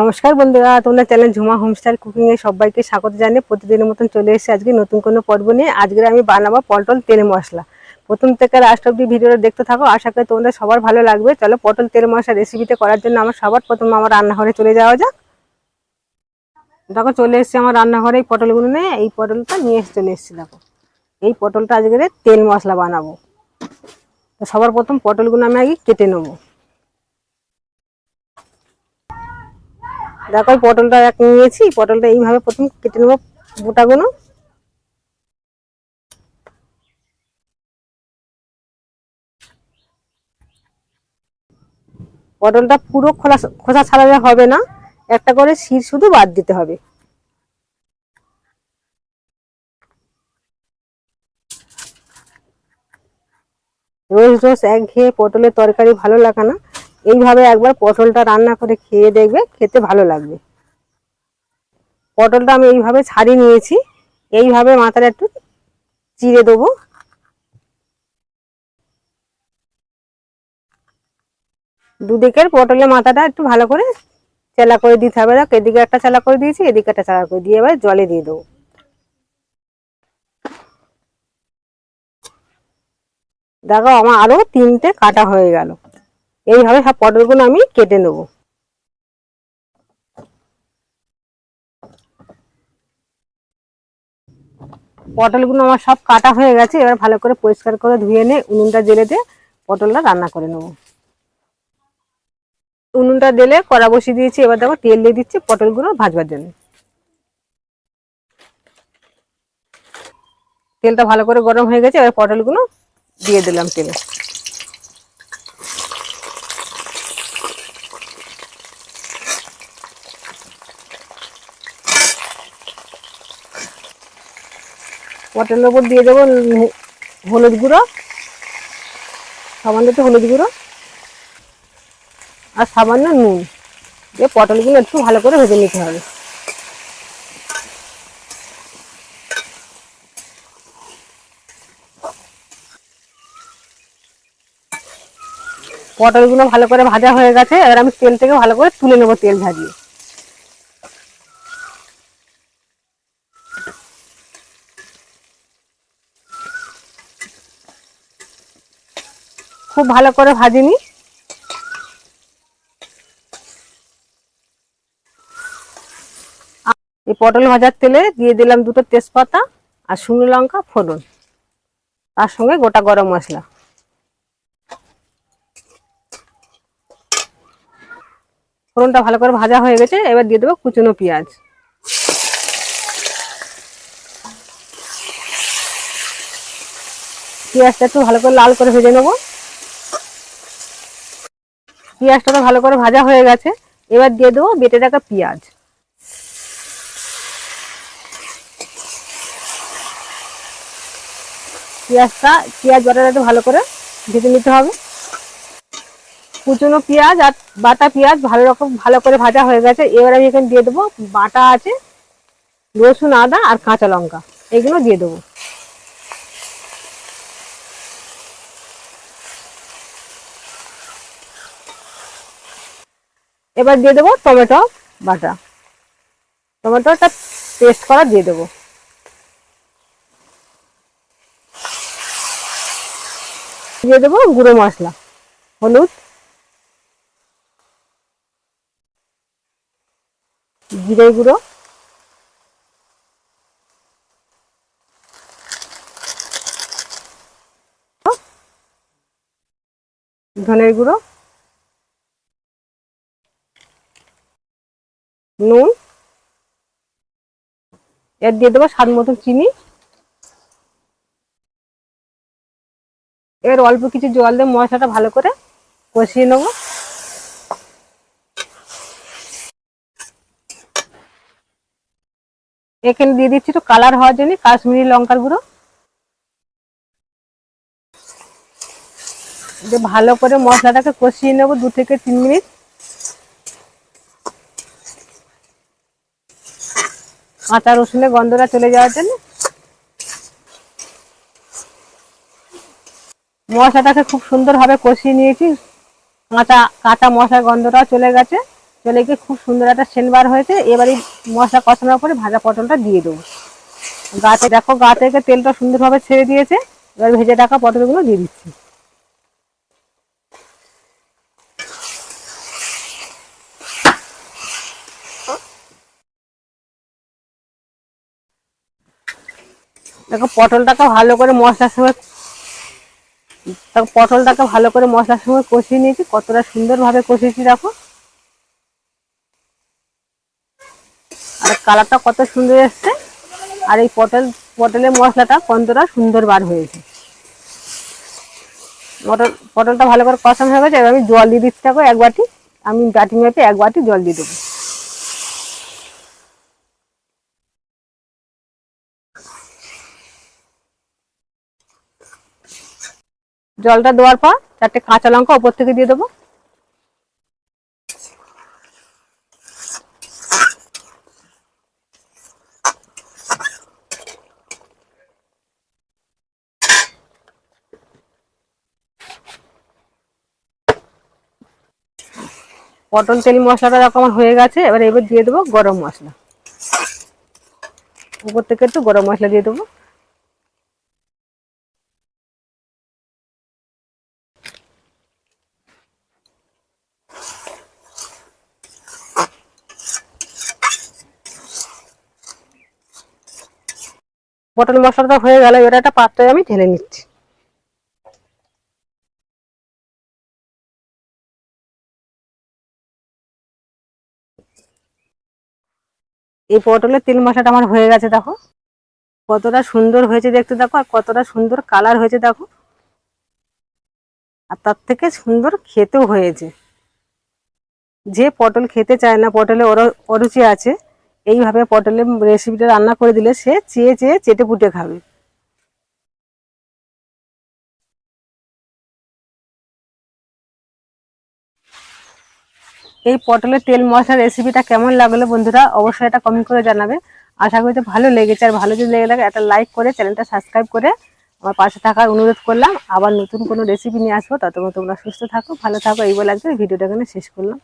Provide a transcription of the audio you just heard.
নমস্কার বন্ধুরা, তোমরা চ্যানেল ঝুমা হোমস্টাইল কুকিং এ সবাইকে স্বাগত জানিয়ে প্রতিদিনের মতন চলে এসেছি আজকে নতুন কোনো পর্ব নিয়ে। আজকে আমি বানাবো পটল তেল মশলা। প্রথম থেকে লাস্ট অব্দি ভিডিওটা দেখতে থাকো, আশা করি তোমাদের সবার ভালো লাগবে। চলো পটল তেল মশলা রেসিপিটা করার জন্য সবার প্রথম আমার রান্নাঘরে চলে যাওয়া যাক। দেখো চলে এসেছি আমার রান্নাঘরে এই পটলগুলো নিয়ে। এই পটলটা নিয়ে চলে এসেছি। দেখো এই পটলটা আজকে তেল মশলা বানাবো। তো সবার প্রথম পটলগুলো আমি আগে কেটে নেবো। দেখো পটলটা নিয়েছি, পটলটা এইভাবে প্রথম কেটে নেবো গোটাগুলো। পটলটা পুরো খোসা ছাড়ালে হবে না, একটা করে শির শুধু বাদ দিতে হবে। রোজ রোজ একঘেয়ে পটলের তরকারি ভালো লাগে না, এইভাবে একবার পটলটা রান্না করে খেয়ে দেখবে, খেতে ভালো লাগবে। পটলটা আমি এইভাবে ছাড়িয়ে নিয়েছি, এইভাবে মাথাটা একটু চিড়ে দেবো। দুদিকের পটলের মাথাটা একটু ভালো করে চেলা করে দিতে হবে। এদিকে একটা চেলা করে দিয়েছি, এদিকে একটা চেলা করে দিয়ে এবার জলে দিয়ে দেবো। দেখো আমার আরো তিনটে কাটা হয়ে গেল। এইভাবে সব পটলগুলো আমি কেটে নেবো। পটলগুলো আমার সব কাটা হয়ে গেছে, এবার ভালো করে পরিষ্কার করে ধুয়ে নিয়ে উনুনটা জ্বেলে দিয়ে পটলটা রান্না করে নেবো। উনুনটা জ্বেলে কড়া বসিয়ে দিয়েছি, এবার দেখো তেল দিয়ে দিচ্ছি পটলগুলো ভাজবার জন্য। তেলটা ভালো করে গরম হয়ে গেছে, এবার পটলগুলো দিয়ে দিলাম তেলে। পটলের উপর দিয়ে দেবো হলুদ গুঁড়ো, সামান্য একটু হলুদ গুঁড়ো আর সামান্য নুন দিয়ে পটলগুলো একটু ভালো করে ভেজে নিতে হবে। পটলগুলো ভালো করে ভাজা হয়ে গেছে, এবার আমি তেল থেকে ভালো করে তুলে নেবো তেল ঝারিয়ে। খুব ভালো করে ভাজিনি। এই পটল ভাজার তেলে দিয়ে দিলাম দুটো তেজপাতা আর শুকনো লঙ্কা ফোড়ন, তার সঙ্গে গোটা গরম মশলা। ফোড়নটা ভালো করে ভাজা হয়ে গেছে, এবার দিয়ে দেবো কুচনো পেঁয়াজ। পেঁয়াজটা একটু ভালো করে লাল করে ভেজে নেবো। পেঁয়াজটা তো ভালো করে ভাজা হয়ে গেছে, এবার দিয়ে দেবো বেটে রাখা পেঁয়াজ। পেঁয়াজ বাটাটা একটু ভালো করে ভেজে নিতে হবে। কুচনো পেঁয়াজ আর বাটা পেঁয়াজ ভালো করে ভাজা হয়ে গেছে, এবার আমি এখানে দিয়ে দেবো বাটা আছে রসুন আদা আর কাঁচা লঙ্কা, এগুলো দিয়ে দেবো। এবার দিয়ে দেবো টমেটো বাটা, টমেটোটা পেস্ট করা দিয়ে দেবো। দিয়ে দেবো গুঁড়ো মশলা, হলুদ, জিরে গুঁড়ো, ধনের গুঁড়ো, নুন, এর দিয়ে দেবো স্বাদ মতো চিনি। এর অল্প কিছু জল দিয়ে মশলাটা ভালো করে কষিয়ে নেবো। এখানে দিয়ে দিচ্ছি একটু কালার হওয়ার জন্য কাশ্মীরি লঙ্কার গুঁড়ো। ভালো করে মশলাটাকে কষিয়ে নেবো 2 থেকে 3 মিনিট। কাঁচা রসুনের গন্ধটা চলে যাওয়ার জন্য। মশলাটাকে খুব সুন্দরভাবে কষিয়ে নিয়েছি, কাঁচা কাঁচা মশলার গন্ধটা চলে গেছে। চলে গিয়ে খুব সুন্দর একটা সেন্ট বার হয়েছে। এবারে মশলা কষানোর পরে ভাজা পটলটা দিয়ে দেবো। গাতে দেখো, গা থেকে তেলটা সুন্দরভাবে ছেড়ে দিয়েছে। এবার ভেজে রাখা পটলগুলো দিয়ে দিচ্ছি। দেখো পটলটাকে ভালো করে মশলার সঙ্গে কষিয়ে নিয়েছি। কতটা সুন্দরভাবে কষিয়েছি দেখো, আর কালারটা কত সুন্দর এসছে। আর এই পটলের মশলাটা কতটা সুন্দর বার হয়েছে। পটলটা ভালো করে কষানো হয়ে গেছে। এবার আমি জল দিয়ে দিচ্ছি দেখো এক বাটি। আমি বাটি মেপে এক বাটি জল দিয়ে দেবো। জলটা দেওয়ার পর 4টে কাঁচা লঙ্কা ওপর থেকে দিয়ে দেবো। পটল তেল মশলাটা দেখো আমার হয়ে গেছে। এবার দিয়ে দেবো গরম মশলা। উপর থেকে একটু গরম মশলা দিয়ে দেবো। পটল মশলাটা হয়ে গেল। এবার একটা পাত্রে আমি ঢেলে নিচ্ছি। এই পটলের তেল মশলাটা আমার হয়ে গেছে দেখো, কতটা সুন্দর হয়েছে দেখতে দেখো, আর কতটা সুন্দর কালার হয়েছে দেখো, আর তার থেকে সুন্দর খেতেও হয়েছে। যে পটল খেতে চায় না, পটলে অরুচি আছে, এইভাবে পটলের রেসিপিটা রান্না করে দিলে সে চেয়ে চেয়ে চেটে পুটে খাবে। এই পটলের তেল মশলা রেসিপিটা কেমন লাগলো বন্ধুরা, অবশ্যই এটা কমেন্ট করে জানাবে। আশা করি যে ভালো লেগেছে। আর ভালো যদি লেগে থাকে একটা লাইক করে চ্যানেলটা সাবস্ক্রাইব করে আমার পাশে থাকার অনুরোধ করলাম। আবার নতুন কোনো রেসিপি নিয়ে আসবো। ততক্ষণ তোমরা সুস্থ থাকো, ভালো থাকো, এই বলে আজকে ভিডিওটা এখানে শেষ করলাম।